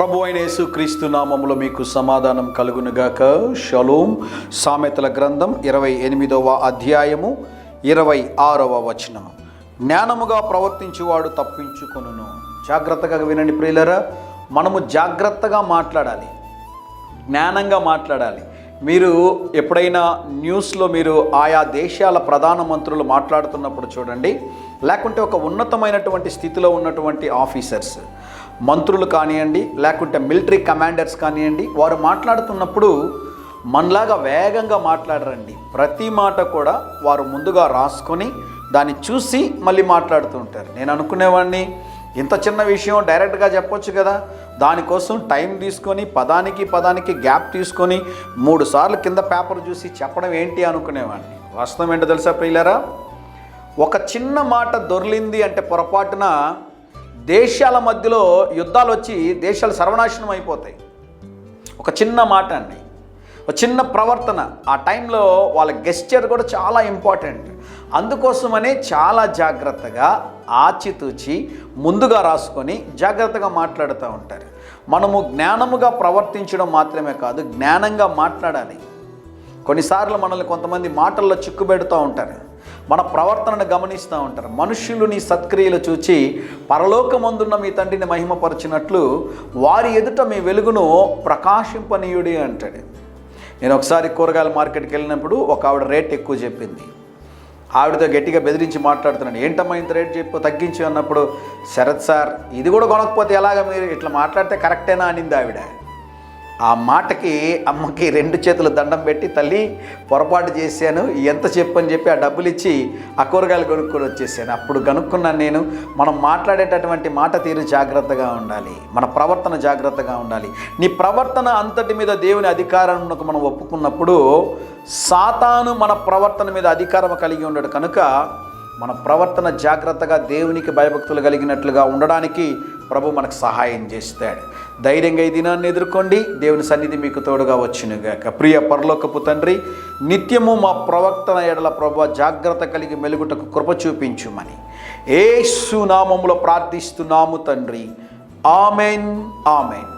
ప్రభు అయిన యేసుక్రీస్తు నామములో మీకు సమాధానం కలుగునుగాక. షలోమ్. సామెతల గ్రంథం 28వ అధ్యాయము 26వ వచనం. జ్ఞానముగా ప్రవర్తించువాడు తప్పించుకొనును. జాగ్రత్తగా వినండి ప్రియులరా, మనము జాగ్రత్తగా మాట్లాడాలి, జ్ఞానంగా మాట్లాడాలి. మీరు ఎప్పుడైనా న్యూస్లో మీరు ఆయా దేశాల ప్రధానమంత్రులు మాట్లాడుతున్నప్పుడు చూడండి, లేకుంటే ఒక ఉన్నతమైనటువంటి స్థితిలో ఉన్నటువంటి ఆఫీసర్స్, మంత్రులు కానివ్వండి, లేకుంటే మిలిటరీ కమాండర్స్ కానివ్వండి, వారు మాట్లాడుతున్నప్పుడు మనలాగా వేగంగా మాట్లాడరండి. ప్రతి మాట కూడా వారు ముందుగా రాసుకొని దాన్ని చూసి మళ్ళీ మాట్లాడుతూ ఉంటారు. నేను అనుకునేవాడిని, ఇంత చిన్న విషయం డైరెక్ట్గా చెప్పొచ్చు కదా, దానికోసం టైం తీసుకొని పదానికి గ్యాప్ తీసుకొని 3 సార్లు కింద పేపర్ చూసి చెప్పడం ఏంటి అనుకునేవాడిని. వాస్తవం ఏంటో తెలుసా ప్రియులారా, ఒక చిన్న మాట దొర్లింది అంటే పొరపాటున దేశాల మధ్యలో యుద్ధాలు వచ్చి దేశాలు సర్వనాశనం అయిపోతాయి. ఒక చిన్న మాట అండి, ఒక చిన్న ప్రవర్తన, ఆ టైంలో వాళ్ళ గెస్చర్ కూడా చాలా ఇంపార్టెంట్. అందుకోసమనే చాలా జాగ్రత్తగా ఆచితూచి ముందుగా రాసుకొని జాగ్రత్తగా మాట్లాడుతూ ఉంటారు. మనము జ్ఞానముగా ప్రవర్తించడం మాత్రమే కాదు, జ్ఞానంగా మాట్లాడాలి. కొన్నిసార్లు మనల్ని కొంతమంది మాటల్లో చిక్కుబెడుతూ ఉంటారు, మన ప్రవర్తనను గమనిస్తూ ఉంటారు. మనుష్యులు నీ సత్క్రియలు చూచి పరలోకమందున్న మీ తండ్రిని మహిమపరిచినట్లు వారి ఎదుట మీ వెలుగును ప్రకాశింపనీయుడి అంటాడు. నేను ఒకసారి కూరగాయల మార్కెట్కి వెళ్ళినప్పుడు ఒక ఆవిడ రేట్ ఎక్కువ చెప్పింది. ఆవిడతో గట్టిగా బెదిరించి మాట్లాడుతున్నాను, ఏంటమ్మా ఇంత రేట్ చెప్పు, తగ్గించి అన్నప్పుడు, శరత్ సార్ ఇది కూడా కొనకపోతే ఎలాగ, మీరు ఇట్లా మాట్లాడితే కరెక్టేనా అనింది ఆవిడ. ఆ మాటకి అమ్మకి 2 చేతులు దండం పెట్టి, తల్లి పొరపాటు చేశాను, ఎంత చెప్పని చెప్పి ఆ డబ్బులు ఇచ్చి ఆ కూరగాయలు కొనుక్కొని వచ్చేసాను. అప్పుడు కనుక్కున్నాను నేను, మనం మాట్లాడేటటువంటి మాట తీరు జాగ్రత్తగా ఉండాలి, మన ప్రవర్తన జాగ్రత్తగా ఉండాలి. నీ ప్రవర్తన అంతటి మీద దేవుని అధికారాన్ని మనం ఒప్పుకున్నప్పుడు సాతాను మన ప్రవర్తన మీద అధికారం కలిగి ఉండడు. కనుక మన ప్రవర్తన జాగ్రత్తగా దేవునికి భయభక్తులు కలిగినట్లుగా ఉండడానికి ప్రభు మనకు సహాయం చేస్తాడు. ధైర్యంగా ఈ దినాన్ని ఎదుర్కోండి. దేవుని సన్నిధి మీకు తోడుగా వచ్చునుగాక. ప్రియ పరలోకపు తండ్రి, నిత్యము మా ప్రవర్తన ఎడల ప్రభు జాగ్రత్త కలిగి మెలుగుటకు కృప చూపించుమని యేసు నామములో ప్రార్థిస్తున్నాము తండ్రి. Amen, amen.